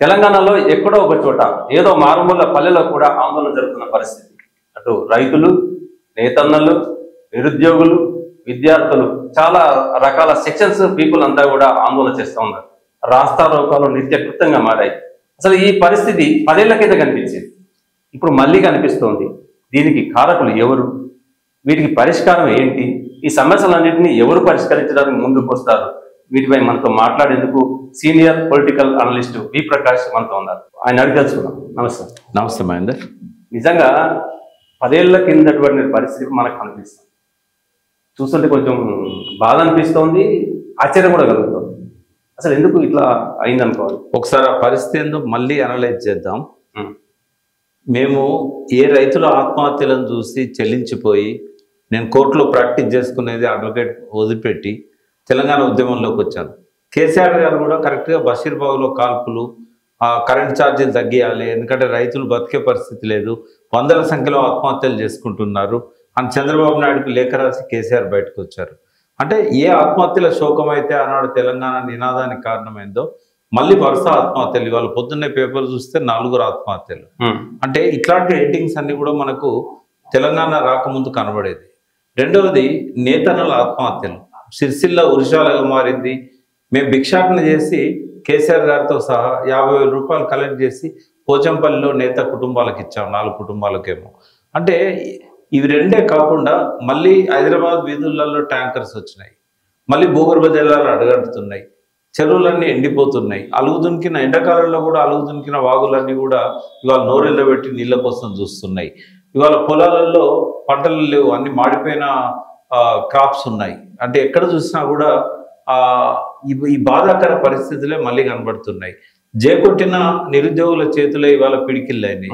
తెలంగాణలో ఎక్కడో ఒక చోట ఏదో మారుమూల పల్లెలో కూడా ఆందోళన జరుగుతున్న పరిస్థితి. అటు రైతులు, నేతన్నలు, నిరుద్యోగులు, విద్యార్థులు, చాలా రకాల సెక్షన్స్ పీపుల్ అంతా కూడా ఆందోళన చేస్తూ ఉన్నారు. రాస్తారోకాలు నిత్యకృతంగా మారాయి. అసలు ఈ పరిస్థితి 10 ఏళ్ల కింద కనిపించింది, ఇప్పుడు మళ్ళీ కనిపిస్తోంది. దీనికి కారకులు ఎవరు? వీటికి పరిష్కారం ఏంటి? ఈ సమస్యలన్నింటినీ ఎవరు పరిష్కరించడానికి ముందుకు వస్తారు? వీటిపై మనతో మాట్లాడేందుకు సీనియర్ పొలిటికల్ అనలిస్ట్ వి ప్రకాష్ మనతో ఉన్నారు. ఆయన అడిగి తెలుసుకున్నాం. నమస్తే. నమస్తే మహేందర్. నిజంగా 10 ఏళ్ల కిందటువంటి పరిస్థితి మనకు కనిపిస్తుంది. చూస్తుంటే కొంచెం బాధ అనిపిస్తోంది, ఆశ్చర్యం కూడా కలుగుతుంది. అసలు ఎందుకు ఇట్లా అయిందనుకోవాలి? ఒకసారి ఆ పరిస్థితి ఎందుకు మళ్ళీ అనలైజ్ చేద్దాం. మేము ఏ రైతుల ఆత్మహత్యలను చూసి చెల్లించిపోయి నేను కోర్టులో ప్రాక్టీస్ చేసుకునేది అడ్వకేట్ వదిలిపెట్టి తెలంగాణ ఉద్యమంలోకి వచ్చాను. కేసీఆర్ గారు కూడా కరెక్ట్గా బషీర్బాగ్లో కాల్పులు, కరెంట్ ఛార్జీలు తగ్గియాలి, ఎందుకంటే రైతులు బతికే పరిస్థితి లేదు, వందల సంఖ్యలో ఆత్మహత్యలు చేసుకుంటున్నారు అని చంద్రబాబు నాయుడుకి లేఖ రాసి కేసీఆర్ బయటకు వచ్చారు. అంటే ఏ ఆత్మహత్యల శోకం అయితే ఆనాడు తెలంగాణ నినాదానికి కారణమైందో మళ్ళీ వరుస ఆత్మహత్యలు. ఇవాళ పొద్దున్నే పేపర్ చూస్తే 4 ఆత్మహత్యలు. అంటే ఇట్లాంటి హెడ్డింగ్స్ అన్ని కూడా మనకు తెలంగాణ రాకముందు కనబడేది. రెండవది నేతన్నల ఆత్మహత్యలు. సిరిసిల్ల ఉరిశాలగా మారింది. మేము భిక్షాటన చేసి కేసీఆర్ గారితో సహా 50,000 రూపాయలు కలెక్ట్ చేసి పోచంపల్లిలో నేత కుటుంబాలకు ఇచ్చాం, 4 కుటుంబాలకేమో. అంటే ఇవి రెండే కాకుండా మళ్ళీ హైదరాబాద్ వీధులలో ట్యాంకర్స్ వచ్చినాయి, మళ్ళీ భూగర్భ జలాలు అడగడుతున్నాయి, చెరువులన్నీ ఎండిపోతున్నాయి, అలుగుదునికిన ఎండాకాలంలో కూడా అలుగుదునికిన వాగులన్నీ కూడా ఇవాళ నోరెళ్ళబెట్టి నీళ్ళ కోసం చూస్తున్నాయి. ఇవాళ పొలాలలో పంటలు లేవు, అన్ని మాడిపోయిన క్రాప్స్ ఉన్నాయి. అంటే ఎక్కడ చూసినా కూడా ఈ బాధాకర పరిస్థితులే మళ్ళీ కనబడుతున్నాయి. జేకొట్టిన నిరుద్యోగుల చేతులే ఇవాళ పిడికిళ్ళైనాయి.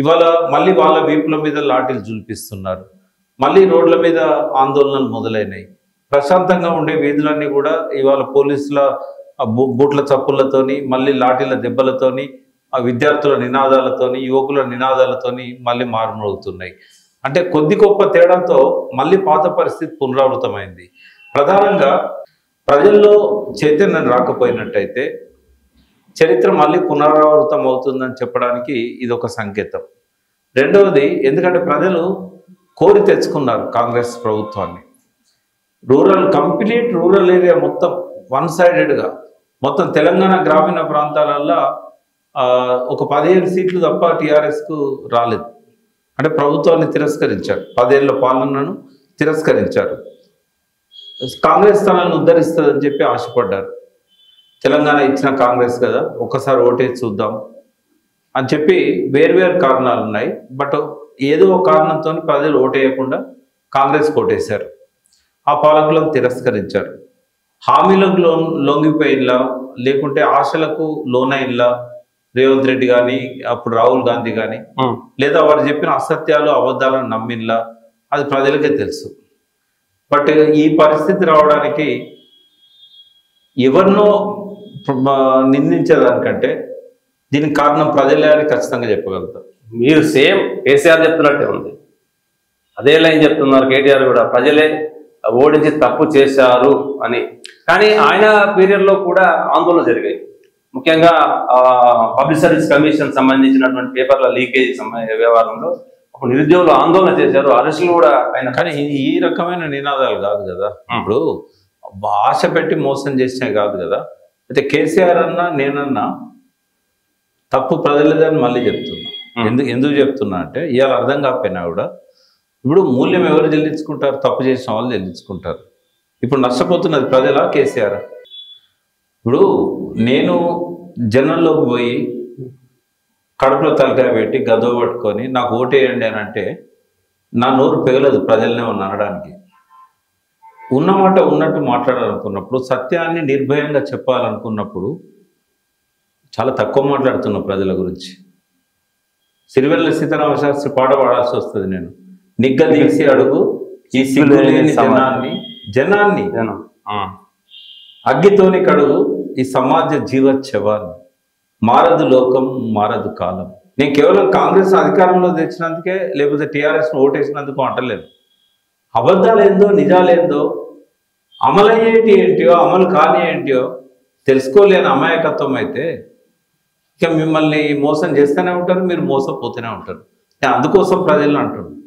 ఇవాళ మళ్ళీ వాళ్ళ వీపుల మీద లాఠీలు చూపిస్తున్నారు, మళ్ళీ రోడ్ల మీద ఆందోళనలు మొదలైనాయి. ప్రశాంతంగా ఉండే వీధులన్నీ కూడా ఇవాళ పోలీసుల బూట్ల చప్పులతోని, మళ్ళీ లాఠీల దెబ్బలతోని, ఆ విద్యార్థుల నినాదాలతోని, యువకుల నినాదాలతోని మళ్ళీ మారుమోగుతున్నాయి. అంటే కొద్ది గొప్ప తేడాతో మళ్ళీ పాత పరిస్థితి పునరావృతమైంది. ప్రధానంగా ప్రజల్లో చైతన్యం రాకపోయినట్టయితే చరిత్ర మళ్ళీ పునరావృతం అవుతుందని చెప్పడానికి ఇది ఒక సంకేతం. రెండవది, ఎందుకంటే ప్రజలు కోరి తెచ్చుకున్నారు కాంగ్రెస్ ప్రభుత్వాన్ని. కంప్లీట్ రూరల్ ఏరియా మొత్తం వన్ సైడెడ్గా మొత్తం తెలంగాణ గ్రామీణ ప్రాంతాలల్లో ఒక 15 సీట్లు తప్ప టీఆర్ఎస్కు రాలేదు. అంటే ప్రభుత్వాన్ని తిరస్కరించారు, 10 ఏళ్ల పాలనను తిరస్కరించారు. కాంగ్రెస్ తనను ఉద్ధరిస్తుందని చెప్పి ఆశపడ్డారు. తెలంగాణ ఇచ్చిన కాంగ్రెస్ కదా, ఒక్కసారి ఓటేసి చూద్దాం అని చెప్పి వేర్వేరు కారణాలు ఉన్నాయి. బట్ ఏదో ఒక కారణంతో ప్రజలు ఓటేయకుండా కాంగ్రెస్ ఓటేశారు. ఆ పాలకులను తిరస్కరించారు. హామీలకు లొంగిపోయినలా, లేకుంటే ఆశలకు లోనైన్లా రేవంత్ రెడ్డి కానీ, అప్పుడు రాహుల్ గాంధీ కానీ, లేదా వారు చెప్పిన అసత్యాలు అబద్ధాలను నమ్మిన్లా, అది ప్రజలకే తెలుసు. బట్ ఈ పరిస్థితి రావడానికి ఎవరినో నిందించేదానికంటే దీనికి కారణం ప్రజలే అని ఖచ్చితంగా చెప్పగలుగుతారు. మీరు సేమ్ కేసీఆర్ చెప్తున్నట్టే ఉంది, అదే లైన్ చెప్తున్నారు కేటీఆర్ కూడా, ప్రజలే ఓడించి తప్పు చేశారు అని. కానీ ఆయన పీరియడ్లో కూడా ఆందోళన జరిగాయి. ముఖ్యంగా పబ్లిక్ సర్వీస్ కమిషన్ సంబంధించినటువంటి పేపర్ల లీకేజ్ వ్యవహారంలో నిరుద్యోగులు ఆందోళన చేశారు, అరెస్టులు కూడా ఆయన. కానీ ఈ రకమైన నినాదాలు కాదు కదా, ఇప్పుడు ఆశ పెట్టి మోసం చేసినవి కాదు కదా. అయితే కేసీఆర్ అన్నా నేనన్నా తప్పు ప్రజలదని మళ్ళీ చెప్తున్నా. ఎందుకు చెప్తున్నా అంటే ఇవాళ అర్థం కాకపోయినా కూడా ఇప్పుడు మూల్యం ఎవరు చెల్లించుకుంటారు? తప్పు చేసిన వాళ్ళు చెల్లించుకుంటారు. ఇప్పుడు నష్టపోతున్నది ప్రజలా, కేసీఆర్? ఇప్పుడు నేను జనంలోకి పోయి కడుపులో తలకాయ పెట్టి గదో పట్టుకొని నాకు ఓటేయండి అని అంటే నా నోరు పెగలదు ప్రజలనే అనడానికి. ఉన్నమాట ఉన్నట్టు మాట్లాడాలనుకున్నప్పుడు, సత్యాన్ని నిర్భయంగా చెప్పాలనుకున్నప్పుడు చాలా తక్కువ మాట్లాడుతున్నా ప్రజల గురించి. సిరివెల్ల సీతారామ శాస్త్రి పాట పాడాల్సి వస్తుంది. నేను నిగ్గదీసి అడుగు ఈ సిగ్గులేని జనాన్ని అగ్గితోని కడుగు ఈ సమాజ జీవోత్సవాన్ని, మారదు లోకం మారదు కాలం. నేను కేవలం కాంగ్రెస్ అధికారంలో తెచ్చినందుకే, లేకపోతే టీఆర్ఎస్ను ఓటేసినందుకు అంటలేదు. అబద్ధాలేందో నిజాలేందో, అమలయ్యేటి ఏంటియో అమలు కాని ఏంటియో తెలుసుకోలేని అమాయకత్వం అయితే ఇక మిమ్మల్ని మోసం చేస్తూనే ఉంటారు, మీరు మోసపోతూనే ఉంటారు. అందుకోసం ప్రజలను అంటున్నారు